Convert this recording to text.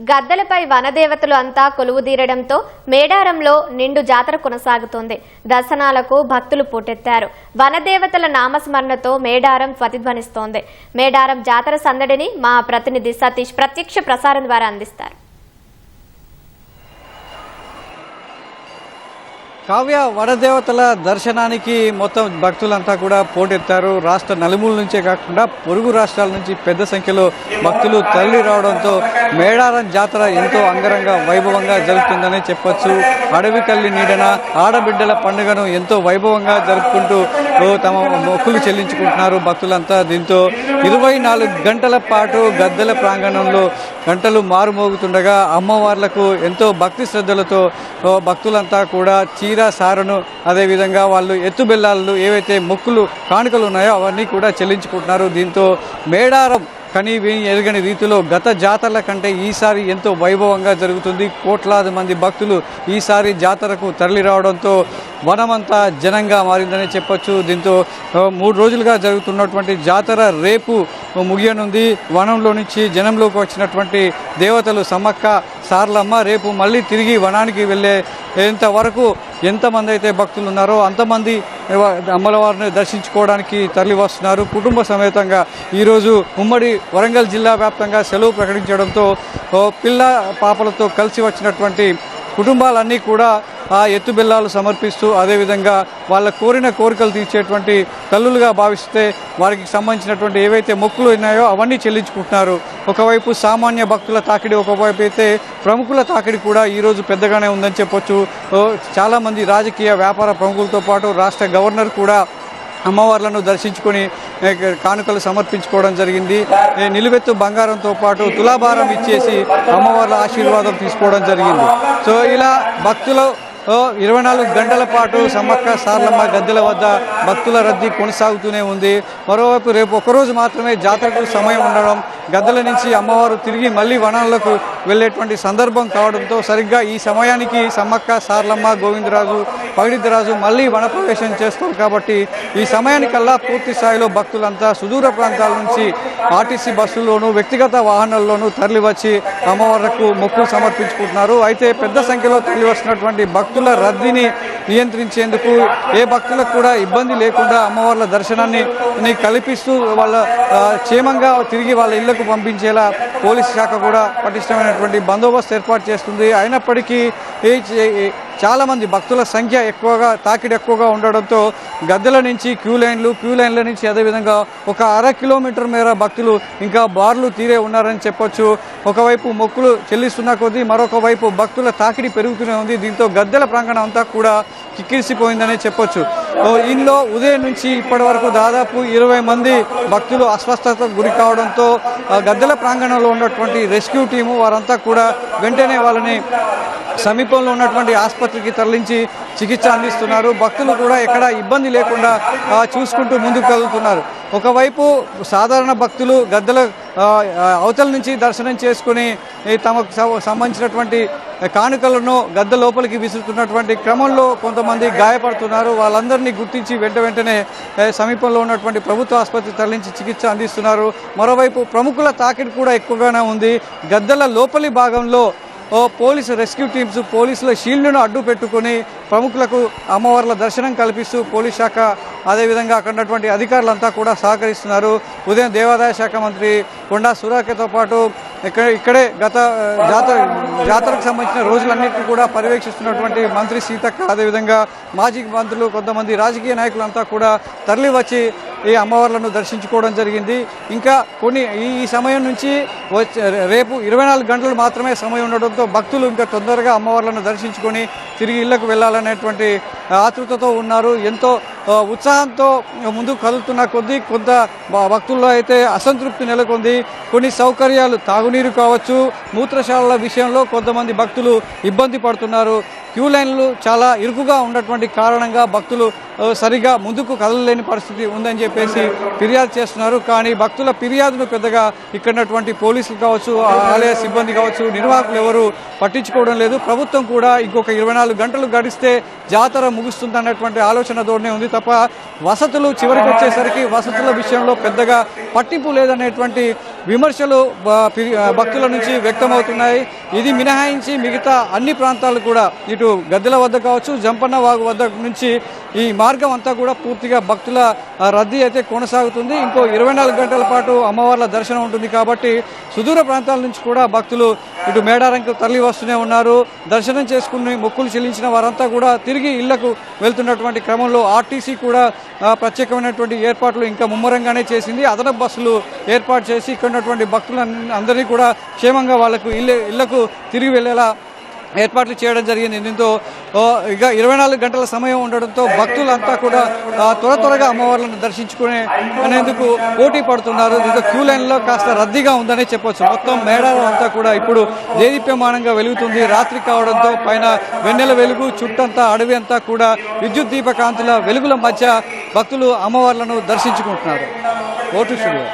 గద్దలపై వనదేవతలు అంతా కొలువుదీరడంతో మేడారంలో నిండు జాతర కొనసాగుతోంది. దర్శనాలకు భక్తులు పోటెత్తారు. వనదేవతల నామస్మరణతో మేడారం ప్రతిధ్వనిస్తోంది. మేడారం జాతర సందడిని మా ప్రతినిధి సతీష్ ప్రత్యక్ష ప్రసారం ద్వారా అందిస్తారు. కావ్య, వనదేవతల దర్శనానికి మొత్తం భక్తులంతా కూడా పోటెత్తారు. రాష్ట్ర నలుమూల నుంచే కాకుండా పొరుగు రాష్ట్రాల నుంచి పెద్ద సంఖ్యలో భక్తులు తరలి రావడంతో మేడారం జాతర ఎంతో అంగరంగ వైభవంగా జరుగుతుందని చెప్పొచ్చు. అడవి తల్లి నీడన ఆడబిడ్డల పండుగను ఎంతో వైభవంగా జరుపుకుంటూ తమ మొక్కులు చెల్లించుకుంటున్నారు భక్తులంతా. దీంతో 24 గంటల పాటు గద్దెల ప్రాంగణంలో గంటలు మారుమోగుతుండగా అమ్మవార్లకు ఎంతో భక్తి శ్రద్ధలతో భక్తులంతా కూడా చీర సారను అదేవిధంగా వాళ్ళు ఎత్తుబెల్లాలు ఏవైతే మొక్కులు కానుకలు ఉన్నాయో అవన్నీ కూడా చెల్లించుకుంటున్నారు. దీంతో మేడారం కనీ ఎరగని రీతిలో గత జాతరల కంటే ఈసారి ఎంతో వైభవంగా జరుగుతుంది. కోట్లాది మంది భక్తులు ఈసారి జాతరకు తరలి రావడంతో వనమంతా జనంగా మారిందని చెప్పొచ్చు. దీంతో 3 రోజులుగా జరుగుతున్నటువంటి జాతర రేపు ముగియనుంది. వనంలో నుంచి జనంలోకి వచ్చినటువంటి దేవతలు సమ్మక్క సార్లమ్మ రేపు మళ్ళీ తిరిగి వనానికి వెళ్ళేంత వరకు ఎంతమంది అయితే భక్తులు ఉన్నారో అంతమంది అమ్మలవారిని దర్శించుకోవడానికి తరలి వస్తున్నారు. కుటుంబ సమేతంగా ఈరోజు ఉమ్మడి వరంగల్ జిల్లా వ్యాప్తంగా సెలవు ప్రకటించడంతో పిల్ల పాపలతో కలిసి వచ్చినటువంటి కుటుంబాలన్నీ కూడా ఆ ఎత్తుబెల్లాలు సమర్పిస్తూ అదేవిధంగా వాళ్ళ కోరిన కోరికలు తీర్చేటువంటి తల్లులుగా భావిస్తే వారికి సంబంధించినటువంటి ఏవైతే మొక్కులు ఉన్నాయో అవన్నీ చెల్లించుకుంటున్నారు. ఒకవైపు సామాన్య భక్తుల తాకిడి, ఒకవైపు అయితే ప్రముఖుల తాకిడి కూడా ఈరోజు పెద్దగానే ఉందని చెప్పొచ్చు. చాలామంది రాజకీయ వ్యాపార ప్రముఖులతో పాటు రాష్ట్ర గవర్నర్ కూడా అమ్మవార్లను దర్శించుకొని కానుకలు సమర్పించుకోవడం జరిగింది. నిలువెత్తు బంగారంతో పాటు తులాభారం ఇచ్చేసి అమ్మవార్ల ఆశీర్వాదం తీసుకోవడం జరిగింది. సో ఇలా భక్తులు 24 గంటల పాటు సమ్మక్క సార్లమ్మ గద్దెల వద్ద భక్తుల రద్దీ కొనసాగుతూనే ఉంది. మరోవైపు రేపు ఒకరోజు మాత్రమే జాతరకు సమయం ఉండడం, గద్దెల నుంచి అమ్మవారు తిరిగి మళ్ళీ వనాలకు వెళ్ళేటువంటి సందర్భం కావడంతో సరిగ్గా ఈ సమయానికి సమ్మక్క సార్లమ్మ గోవిందరాజు పగిడిద్దరాజు మళ్ళీ వనప్రవేశం చేస్తారు. కాబట్టి ఈ సమయానికల్లా పూర్తి స్థాయిలో భక్తులంతా సుదూర ప్రాంతాల నుంచి ఆర్టీసీ బస్సుల్లోనూ వ్యక్తిగత వాహనాల్లోనూ తరలివచ్చి అమ్మవార్లకు మొక్కులు సమర్పించుకుంటున్నారు. అయితే పెద్ద సంఖ్యలో తరలి వస్తున్నటువంటి భక్తుల రద్దీని నియంత్రించేందుకు ఏ భక్తులకు కూడా ఇబ్బంది లేకుండా అమ్మవార్ల దర్శనాన్ని కల్పిస్తూ వాళ్ళ క్షేమంగా తిరిగి వాళ్ళ ఇళ్లకు పంపించేలా పోలీసు శాఖ కూడా పటిష్టమైనటువంటి బందోబస్తు ఏర్పాటు చేస్తుంది. అయినప్పటికీ చాలామంది భక్తుల సంఖ్య తాకిడి ఎక్కువగా ఉండడంతో గద్దెల నుంచి క్యూ లైన్ల నుంచి అదేవిధంగా ఒక 1/2 కిలోమీటర్ మేర భక్తులు ఇంకా బార్లు తీరే ఉన్నారని చెప్పొచ్చు. ఒకవైపు మొక్కులు చెల్లిస్తున్న కొద్దీ మరొక వైపు భక్తుల తాకిడి పెరుగుతూనే ఉంది. దీంతో గద్దెల ప్రాంగణం అంతా కూడా కిక్కిరిసిపోయిందనే చెప్పొచ్చు. ఇందులో ఉదయం నుంచి ఇప్పటి వరకు దాదాపు 20 మంది భక్తులు అస్వస్థతకు గురి కావడంతో గద్దెల ప్రాంగణంలో ఉన్నటువంటి రెస్క్యూ టీము వారంతా కూడా వెంటనే వాళ్ళని సమీపంలో ఉన్నటువంటి ఆసుపత్రికి తరలించి చికిత్స అందిస్తున్నారు. భక్తులు కూడా ఎక్కడ ఇబ్బంది లేకుండా చూసుకుంటూ ముందుకు కదులుతున్నారు. ఒకవైపు సాధారణ భక్తులు గద్దెల అవతల నుంచి దర్శనం చేసుకుని తమకు సంబంధించినటువంటి కానుకలను గద్దె లోపలికి విసురుతున్నటువంటి క్రమంలో కొంతమంది గాయపడుతున్నారు. వాళ్ళందరినీ గుర్తించి వెంటనే సమీపంలో ఉన్నటువంటి ప్రభుత్వ ఆసుపత్రికి తరలించి చికిత్స అందిస్తున్నారు. మరోవైపు ప్రముఖుల తాకిడి కూడా ఎక్కువగానే ఉంది. గద్దెల లోపలి భాగంలో పోలీసు రెస్క్యూ టీమ్స్ పోలీసుల షీల్డ్ను అడ్డు పెట్టుకుని ప్రముఖులకు అమ్మవార్ల దర్శనం కల్పిస్తూ పోలీస్ శాఖ అదేవిధంగా అక్కడ ఉన్నటువంటి అధికారులంతా కూడా సహకరిస్తున్నారు. ఉదయం దేవాదాయ శాఖ మంత్రి కొండా సురేఖతో పాటు ఇక్కడే గత జాతరకు సంబంధించిన రోజులన్నింటినీ కూడా పర్యవేక్షిస్తున్నటువంటి మంత్రి సీతక్క అదేవిధంగా మాజీ మంత్రులు కొంతమంది రాజకీయ నాయకులంతా కూడా తరలి వచ్చి ఈ అమ్మవార్లను దర్శించుకోవడం జరిగింది. ఇంకా ఈ సమయం నుంచి రేపు 24 గంటలు మాత్రమే సమయం ఉండడంతో భక్తులు ఇంకా తొందరగా అమ్మవార్లను దర్శించుకొని తిరిగి ఇళ్లకు వెళ్ళాలనేటువంటి ఆతృతతో ఉన్నారు. ఎంతో ఉత్సాహంతో ముందుకు కదులుతున్న కొద్దీ కొంత భక్తుల్లో అయితే అసంతృప్తి నెలకొంది. కొన్ని సౌకర్యాలు తాగునీరు కావచ్చు, మూత్రశాలల విషయంలో కొంతమంది భక్తులు ఇబ్బంది పడుతున్నారు. క్యూ లైన్లు చాలా ఇరుకుగా ఉన్నటువంటి కారణంగా భక్తులు సరిగా ముందుకు కదలలేని పరిస్థితి ఉందని చెప్పేసి ఫిర్యాదు చేస్తున్నారు. కానీ భక్తుల ఫిర్యాదును పెద్దగా ఇక్కడటువంటి పోలీసులు కావచ్చు, ఆలయ సిబ్బంది కావచ్చు, నిర్వాహకులు ఎవరు పట్టించుకోవడం లేదు. ప్రభుత్వం కూడా ఇంకొక 24 గంటలు గడిస్తే ఇక్కడితోటే జాతర ముగుస్తుందన్నటువంటి ఆలోచన ధోరణి ఉంది తప్ప వసతులు చివరికి వచ్చేసరికి వసతుల విషయంలో పెద్దగా పట్టింపు లేదనేటువంటి విమర్శలు భక్తుల నుంచి వ్యక్తమవుతున్నాయి. ఇది మినహాయించి మిగతా అన్ని ప్రాంతాలు కూడా ఇటు గద్దెల వద్ద కావచ్చు, జంపన్న వాగు వద్ద నుంచి ఈ మార్గం అంతా కూడా పూర్తిగా భక్తుల రద్దీ అయితే కొనసాగుతుంది. ఇంకో 24 గంటల పాటు అమ్మవార్ల దర్శనం ఉంటుంది కాబట్టి సుదూర ప్రాంతాల నుంచి కూడా భక్తులు ఇటు మేడారంకు తరలి వస్తూనే ఉన్నారు. దర్శనం చేసుకుని మొక్కులు చెల్లించిన వారంతా కూడా తిరిగి ఇళ్లకు వెళ్తున్నటువంటి క్రమంలో ఆర్టీసీ కూడా ప్రత్యేకమైనటువంటి ఏర్పాట్లు ఇంకా ముమ్మరంగానే చేసింది. అదనపు బస్సులు ఏర్పాటు చేసి ఇక్కడ ఉన్నటువంటి భక్తులందరినీ కూడా క్షేమంగా వాళ్లకు ఇళ్లకు తిరిగి వెళ్లేలా ఏర్పాట్లు చేయడం జరిగింది. దీంతో ఇక 24 గంటల సమయం ఉండడంతో భక్తులంతా కూడా త్వరగా అమ్మవార్లను దర్శించుకునేందుకు పోటీ పడుతున్నారు. దీంతో క్యూ లైన్లో కాస్త రద్దీగా ఉందనే చెప్పొచ్చు. మొత్తం మేడారం అంతా కూడా ఇప్పుడు దేదీప్యమానంగా వెలుగుతుంది. రాత్రి కావడంతో పైన వెన్నెల వెలుగు, చుట్టంతా అడవి అంతా కూడా విద్యుత్ దీప కాంతుల వెలుగుల మధ్య భక్తులు అమ్మవార్లను దర్శించుకుంటున్నారు. Vote studio.